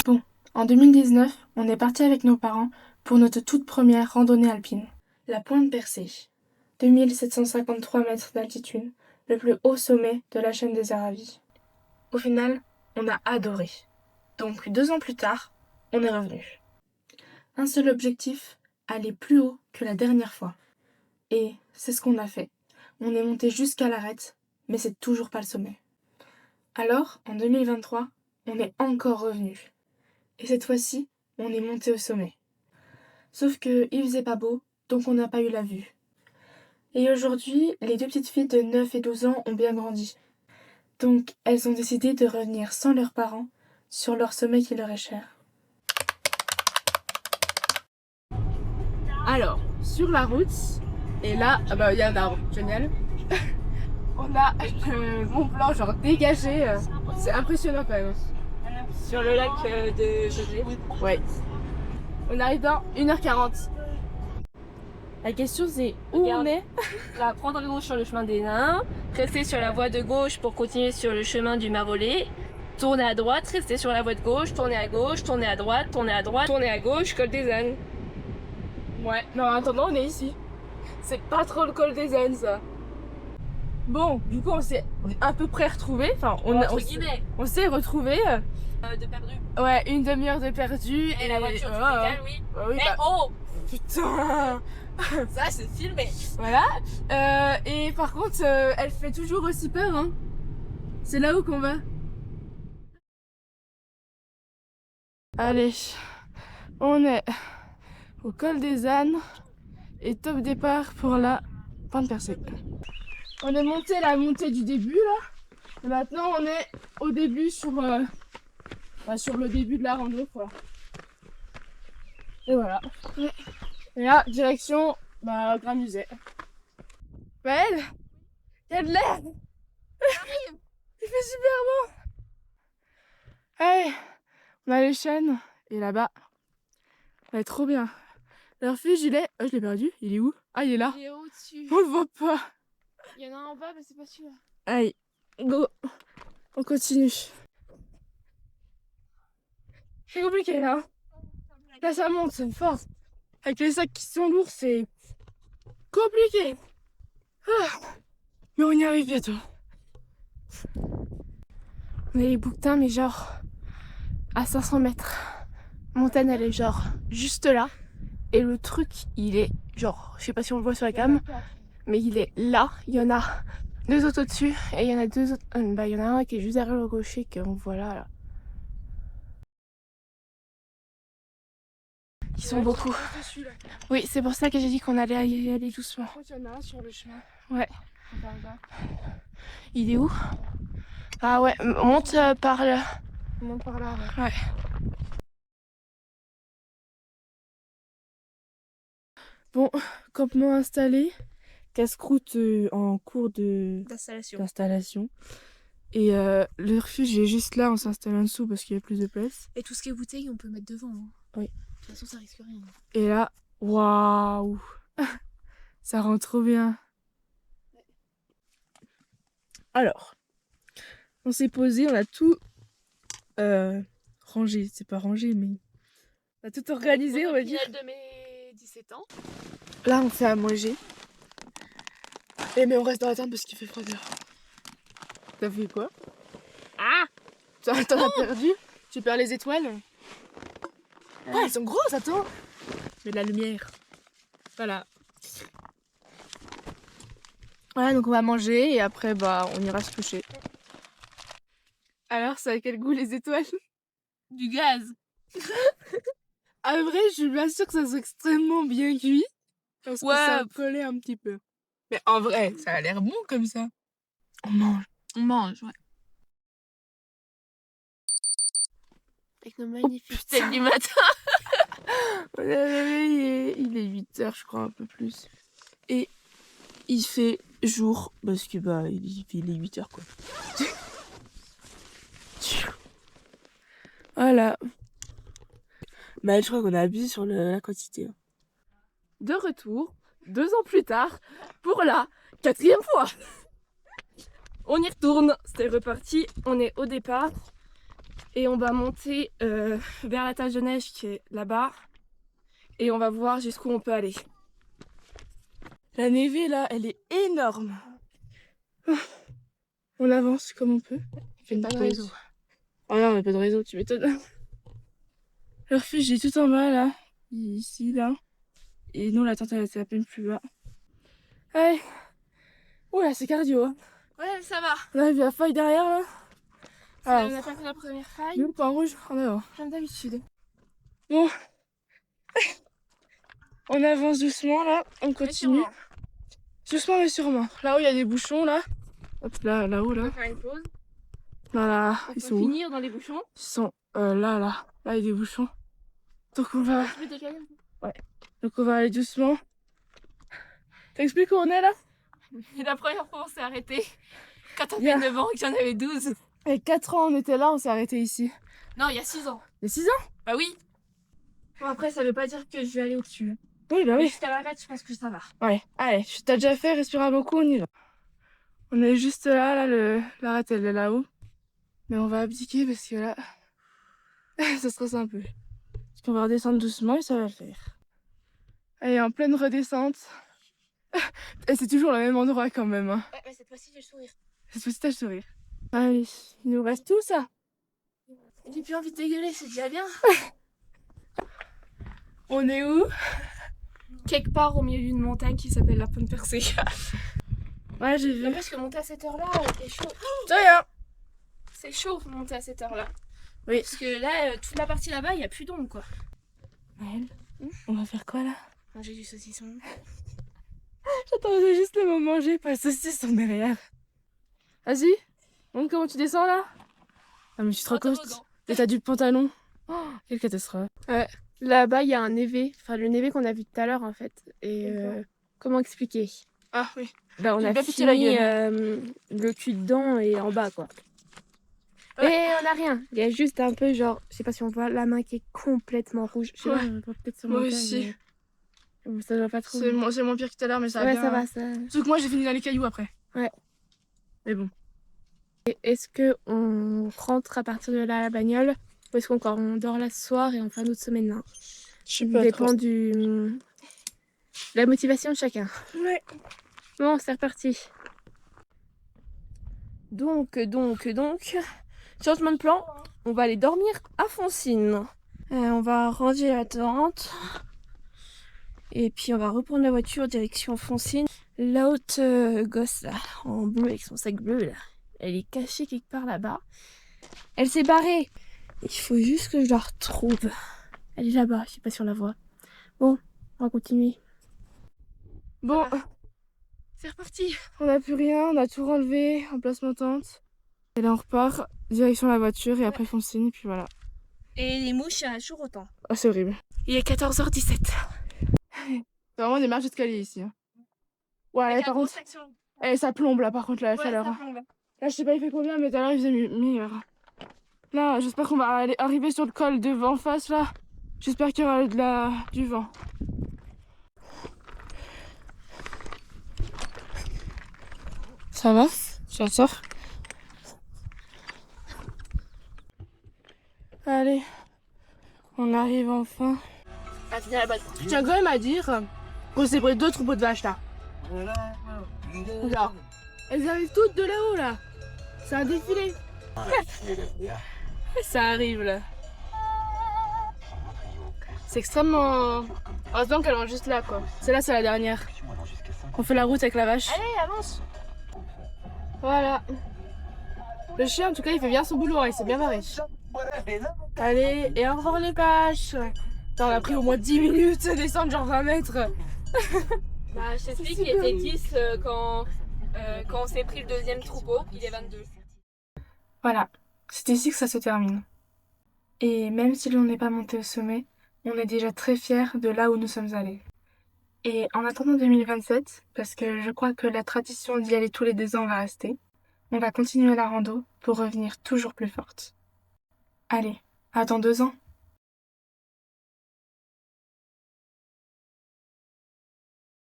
Bon, en 2019, on est parti avec nos parents pour notre toute première randonnée alpine. La Pointe Percée, 2753 mètres d'altitude, le plus haut sommet de la chaîne des Aravis. Au final, on a adoré. Donc 2 ans plus tard, on est revenu. Un seul objectif, aller plus haut que la dernière fois. Et c'est ce qu'on a fait. On est monté jusqu'à l'arête, mais c'est toujours pas le sommet. Alors, en 2023, on est encore revenu. Et cette fois-ci, on est monté au sommet. Sauf que il faisait pas beau, donc on n'a pas eu la vue. Et aujourd'hui, les 2 petites filles de 9 et 12 ans ont bien grandi. Donc elles ont décidé de revenir sans leurs parents sur leur sommet qui leur est cher. Alors, sur la route, et là, il y a un arbre, génial. On a le Mont Blanc genre dégagé, c'est impressionnant quand même. Sur le lac de Gelée. Ouais. On arrive dans 1h40. La question c'est où on est. Là, prendre à gauche sur le chemin des Nains, rester sur la voie de gauche pour continuer sur le chemin du Marollet, tourner à droite, rester sur la voie de gauche, tourner à gauche, tourner à droite, tourner à droite, tourner à gauche, col des ânes. Ouais, mais en attendant on est ici. C'est pas trop le col des ânes ça. Bon, du coup on s'est à peu près retrouvés. Enfin, on s'est retrouvés. De perdu. Ouais, 1/2 heure de perdu. Et la voiture du pédale, oui. Oui, Mais oh, putain. ça c'est filmé. Voilà. Et par contre, elle fait toujours aussi peur. Hein. C'est là-haut qu'on va. Allez, on est au col des ânes et top départ pour la Pointe Percée. On est monté la montée du début là. Et maintenant on est au début sur le début de la rando quoi. Et voilà. Et là, direction Grand Musée. Belle, il y a de l'air. Il fait super bon. Allez, on a les chaînes et là-bas, ça va être trop bien. Le refuge, il est... Oh, je l'ai perdu, il est où? Ah, il est là. Il est au-dessus. On le voit pas. Il y en a un en bas, mais c'est pas celui-là. Allez, go. On continue. C'est compliqué là. Hein. Là, ça monte, c'est fort. Avec les sacs qui sont lourds, c'est compliqué. Ah. Mais on y arrive bientôt. On est les bouquetins, mais genre à 500 mètres. Montagne, elle est genre juste là. Et le truc, il est genre, je sais pas si on le voit sur la cam, mais il est là. Il y en a 2 autres au-dessus. Et il y en a 2 autres. Il y en a un qui est juste derrière le rocher qu'on voit là. Ils sont beaucoup. Oui, c'est pour ça que j'ai dit qu'on allait y aller doucement. Il y en a un sur le chemin. Ouais. Il est où? Ah ouais, on monte par là. On monte par là. Ouais. Ouais. Bon, campement installé. Casse-croûte en cours d'installation. Et le refuge est juste là, on s'installe en dessous parce qu'il y a plus de place. Et tout ce qui est bouteille, on peut mettre devant. Hein. Oui. De toute façon, ça risque rien. Et là, waouh! Ça rend trop bien. Alors, on s'est posé, on a tout rangé. C'est pas rangé, mais on a tout organisé, on va dire. De mes 17 ans. Là, on fait à manger. Et mais on reste dans la tente parce qu'il fait froid dehors. T'as fait quoi? Ah! T'en as perdu? Tu perds les étoiles? Ah, elles sont grosses, attends! Mais de la lumière. Voilà. Voilà, donc on va manger et après, on ira se coucher. Alors, ça a quel goût les étoiles? Du gaz! En vrai, je suis pas sûre que ça soit extrêmement bien cuit. Parce que ça collait un petit peu. Mais en vrai, ça a l'air bon comme ça. On mange. On mange, ouais. Avec nos magnifiques têtes du matin. On est réveillé. Il est 8h, je crois, un peu plus. Et il fait jour parce que il est 8h quoi. Voilà. Je crois qu'on a abusé sur la quantité. Hein. De retour, 2 ans plus tard, pour la 4e fois. On y retourne, c'était reparti, on est au départ. Et on va monter vers la tache de neige qui est là-bas. Et on va voir jusqu'où on peut aller. La névée là, elle est énorme. On avance comme on peut. Il fait une Pas de pause. réseau. Oh non, on n'a pas de réseau, tu m'étonnes. Le refuge est tout en bas là, ici là. Et nous la tente elle est à peine plus bas. Allez. Oula, c'est cardio. Hein. Ouais, ça va. On arrive à la feuille derrière là. Ah, On a pas fait la première faille. nous, point rouge en avant. Comme d'habitude. Bon. On avance doucement là, on continue. Doucement mais sûrement. Là où il y a des bouchons là. Hop là, là-haut On là. va faire une pause. Là, On ils peut sont où? finir dans les bouchons. Ils sont là, là. Là, il y a des bouchons. Donc on va... Tu peux décaler un peu. Donc on va aller doucement. T'expliques où on est là? Et la première fois, on s'est arrêté quand t'avais Yeah. 9 ans et que j'en avais 12. Il y a 4 ans on était là, on s'est arrêté ici. Non, il y a 6 ans. Il y a 6 ans? Bah oui. Bon, après, ça veut pas dire que je vais aller au-dessus. Oui, bah Mais oui. jusqu'à l'arrêt, je pense que ça va. Ouais, allez, t'as déjà fait, respire un bon coup, on y va. On est juste là, l'arête elle est là-haut. Mais on va abdiquer parce que là, ça stresse un peu. Parce qu'on va redescendre doucement et ça va le faire. Allez, en pleine redescente. Et c'est toujours le même endroit quand même. Hein. Ouais, mais cette fois-ci, j'ai le sourire. Cette fois-ci, t'as le sourire. Allez, il nous reste tout ça. J'ai plus envie de dégueuler, c'est déjà bien. On est où? Quelque part au milieu d'une montagne qui s'appelle la Pointe Percée. Ouais, j'ai vu. Parce que monter à cette heure-là, c'est chaud. C'est rien. C'est chaud monter à cette heure-là. Oui. Parce que là, toute la partie là-bas, il n'y a plus d'ombre, quoi. Maëlle, on va faire quoi là? Manger du saucisson. J'attendais juste le moment manger, pas le saucisson derrière. Vas-y, montre comment tu descends là. Ah mais tu te rends compte? Et t'as du pantalon. Oh, quelle catastrophe. Là-bas, il y a un névé. Enfin, le névé qu'on a vu tout à l'heure, en fait. Et comment expliquer? Ah oui. Là, on J'ai a bien piqué la fini le cul dedans et en bas, quoi. Ouais. Et on a rien. Il y a juste un peu, genre, je sais pas si on voit la main qui est complètement rouge. Je sais Ouais. pas, on voit peut-être sur Moi mon aussi. mais ça va pas trop. C'est moins pire que tout à l'heure, mais ça va Ouais, bien. ça va, ça. Sauf que moi j'ai fini dans les cailloux après. Ouais. Mais bon. Et est-ce que on rentre à partir de là à la bagnole ou est-ce on dort là ce soir et on fait une autre semaine là? Je sais Ça pas dépend trop. de la motivation de chacun. Ouais. Bon, c'est reparti. Donc, changement de plan. On va aller dormir à Foncine. On va ranger la tente. Et puis on va reprendre la voiture direction Foncine. L'autre gosse là, en bleu avec son sac bleu là, elle est cachée quelque part là-bas. Elle s'est barrée. Il faut juste que je la retrouve. Elle est là-bas, je sais pas si on la voit. Bon, on va continuer. Bon, C'est reparti. on n'a plus rien, on a tout renlevé, emplacement tente. Et là on repart, direction la voiture et après Foncine et puis voilà. Et les mouches, il y en a toujours autant. Oh c'est horrible. Il est 14h17. C'est vraiment des marges d'escalier ici. Hein. Ouais, là, par contre, ça plombe là par contre la chaleur. Hein. Là je sais pas il fait combien mais tout à l'heure il faisait meilleur. Là j'espère qu'on va arriver sur le col devant face là. J'espère qu'il y aura du vent. Ça va? Ça sort? Allez, on arrive enfin. Je tiens quand même à dire qu'on s'est pris 2 troupeaux de vaches là. Là. Elles arrivent toutes de là-haut là. C'est un défilé. Ça arrive là. C'est extrêmement... Heureusement qu'elle mange juste là quoi. Celle-là c'est la dernière. On fait la route avec la vache. Allez, avance. Voilà. Le chien en tout cas il fait bien son boulot, hein, il s'est bien barré. Allez, et au revoir les vaches. Attends, on a pris au moins 10 minutes à descendre genre 20 mètres. Bah, je t'explique, il était 10 quand on s'est pris le deuxième troupeau, il est 22. Voilà, c'est ici que ça se termine. Et même si l'on n'est pas monté au sommet, on est déjà très fiers de là où nous sommes allés. Et en attendant 2027, parce que je crois que la tradition d'y aller tous les 2 ans va rester, on va continuer la rando pour revenir toujours plus forte. Allez, à dans 2 ans.